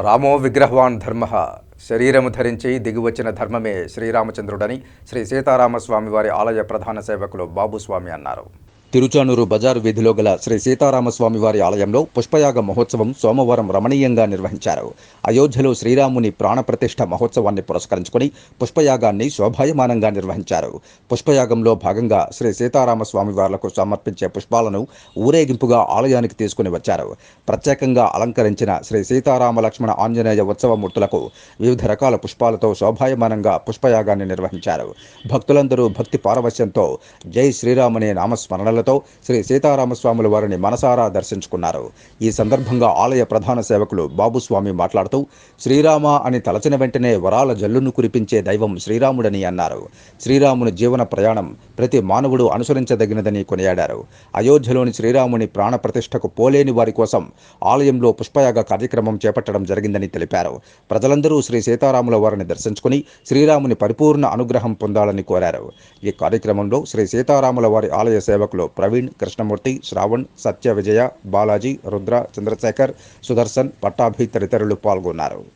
రామో విగ్రహవాన్ ధర్మ శరీరము ధరించి దిగివచ్చిన ధర్మమే శ్రీరామచంద్రుడని శ్రీ సీతారామస్వామి వారి ఆలయ ప్రధాన సేవకులు బాబుస్వామి అన్నారు. తిరుచానూరు బజారు వీధిలో గల శ్రీ సీతారామస్వామి వారి ఆలయంలో పుష్పయాగ మహోత్సవం సోమవారం రమణీయంగా నిర్వహించారు. అయోధ్యలో శ్రీరాముని ప్రాణప్రతిష్ఠ మహోత్సవాన్ని పురస్కరించుకుని పుష్పయాగాన్ని శోభాయమానంగా నిర్వహించారు. పుష్పయాగంలో భాగంగా శ్రీ సీతారామస్వామి వార్లకు సమర్పించే పుష్పాలను ఊరేగింపుగా ఆలయానికి తీసుకుని వచ్చారు. ప్రత్యేకంగా అలంకరించిన శ్రీ సీతారామ లక్ష్మణ ఆంజనేయ ఉత్సవమూర్తులకు వివిధ రకాల పుష్పాలతో శోభాయమానంగా పుష్పయాగాన్ని నిర్వహించారు. భక్తులందరూ భక్తి పారవశ్యంతో జై శ్రీరామనే నామస్మరణలతో శ్రీ సీతారామస్వాముల వారిని మనసారా దర్శించుకున్నారు. ఈ సందర్భంగా ఆలయ ప్రధాన సేవకులు బాబుస్వామి మాట్లాడుతూ శ్రీరామ అని తలచిన వెంటనే వరాల జల్లును కురిపించే దైవం శ్రీరాముడని అన్నారు. శ్రీరాముని జీవన ప్రయాణం ప్రతి మానవుడు అనుసరించదగినదని కొనియాడారు. అయోధ్యలోని శ్రీరాముని ప్రాణ ప్రతిష్టకు పోలేని వారి కోసం ఆలయంలో పుష్పయాగ కార్యక్రమం చేపట్టడం జరిగిందని తెలిపారు. ప్రజలందరూ శ్రీ సీతారాముల వారిని దర్శించుకుని శ్రీరాముని పరిపూర్ణ అనుగ్రహం పొందాలని కోరారు. ఈ కార్యక్రమంలో శ్రీ సీతారాముల వారి ఆలయ సేవకులు ప్రవీణ్, కృష్ణమూర్తి, శ్రావణ్, సత్య విజయ, బాలాజీ, రుద్ర, చంద్రశేఖర్, సుదర్శన్, పట్టాభి తదితరులు పాల్గొన్నారు.